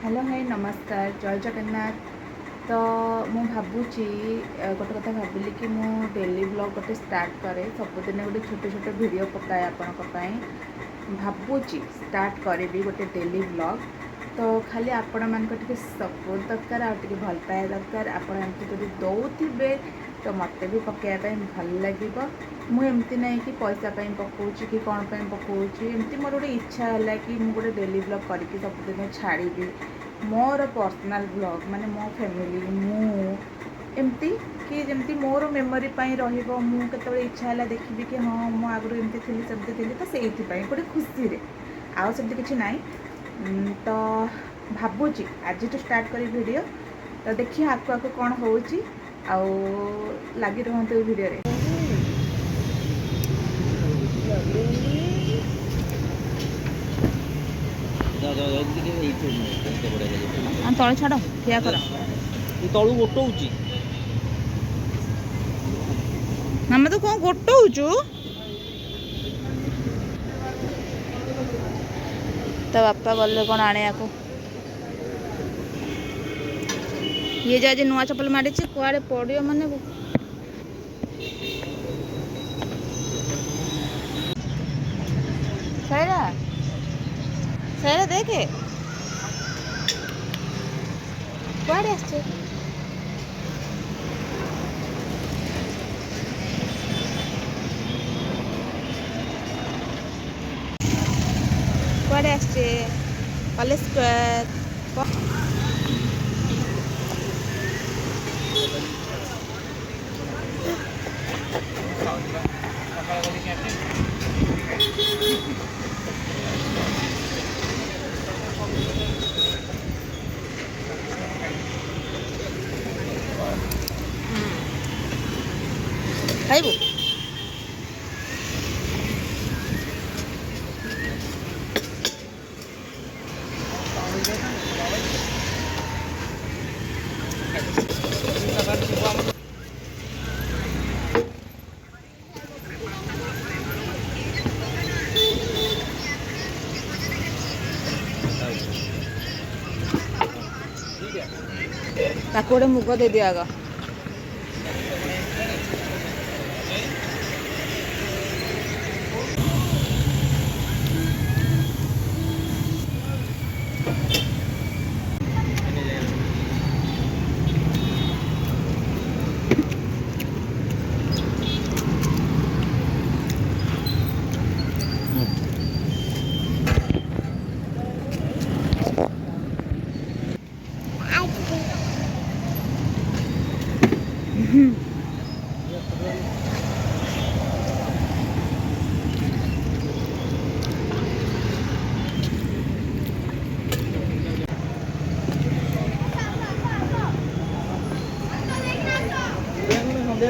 Hello hi नमस्कार जय जगन्नाथ। तो मु भावुची गोटे कथा भाविली कि मु डेली ब्लॉग गोटे स्टार्ट करे सबुदिन गोटे छोटे छोटे वीडियो पकाए आपण भावुची स्टार्ट करी गोटे डेली ब्लॉग। तो खाली आपण मान सपोर्ट दरकार आगे भल पाए दरकार आपण एमती जब दौथे तो मत भी पकड़ा भल लगे। मुझे ना कि पैसा पकाऊँ कि कौन पकाऊँ एमती मोर गोटे इच्छा है कि मुझे गोटे डेली ब्लॉग करके सबुदिन छाड़ी मोर पर्सनल ब्लॉग माने मो फैमिली एमती कि जमती मोर मेमोरी रहिबो मु केतबे इच्छा है देखिबी कि हाँ मु आगु एमती थी सेमती थी तो से गोटे खुशी रे आउ सेमती किछि नाई। तो भावुची आज तो स्टार्ट करी वीडियो तो देखिए आकु आकु कौन होउची आउ लगी रहते वीडियो रे। तले छाड़ ठिया कर तलू गोटौची मामा तो कौन गोटौचु तो बापा गले कौन आने को ये जो आज नुआ चपल मारी कुआड़े पड़ो माने सैरा सैरा देखे कुआड़े आसছে कुआड़े आसছে कॉलेज स्क्वायर खाइबू ताको गोटे मुग दे दिया आग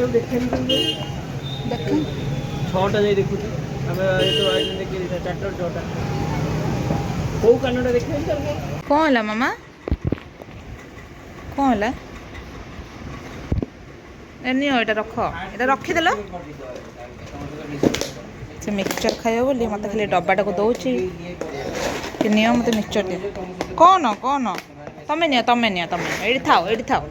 देख छटा जाए देखु चार छटा कौ कानटा देख कौन है मामा कौन है नहीं ये रख ये रखीदेल से मिक्सचर खाइब बोली मत खाली डब्बाटा को दौर कि नियो मत मिक्सचर दे कौन कौन तमें नियो तमें ये थाओ ये थाओ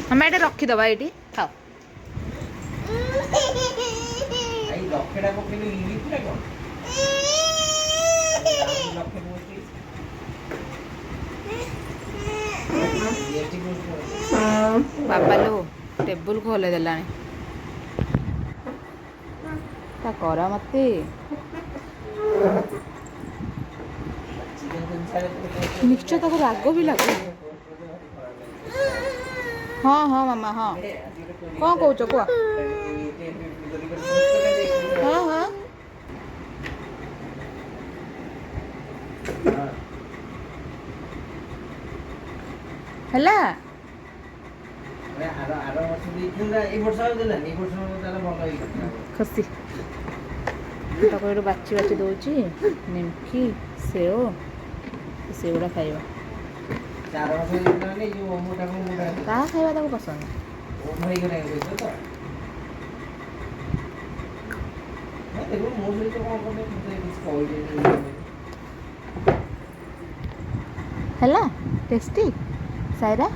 हम ये रखीदबा ये खाओ बाबा लो टेबुल को हल्ले देला करा मत मिक्सचर ताको राग भी लगे हाँ हाँ मामा हाँ कौन कौच कह हाँ हाँ है ଖସି ତାକୁ ଏଠୁ ବାଛି ବାଛି ଦେଉଛି ନିମ୍କି ସେଓ ସେଗୁଡ଼ା ଖାଇବା। 4 ମାସ ହେଇଗଲାଣି ଯୋଉ ମୋଟା ମୋଟା ତାହା ଖାଇବା ତାକୁ ପସନ୍ଦ। ଓଭର ହେଇଗଲା ଏବେ ତ ନା ଦେଖୁ ମୋ ସହିତ କଣ କଲେ ମତେ କିଛି କହିଲେନି। ହେଲା ଟେଷ୍ଟି ସାଇରା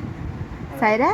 ସାଇରା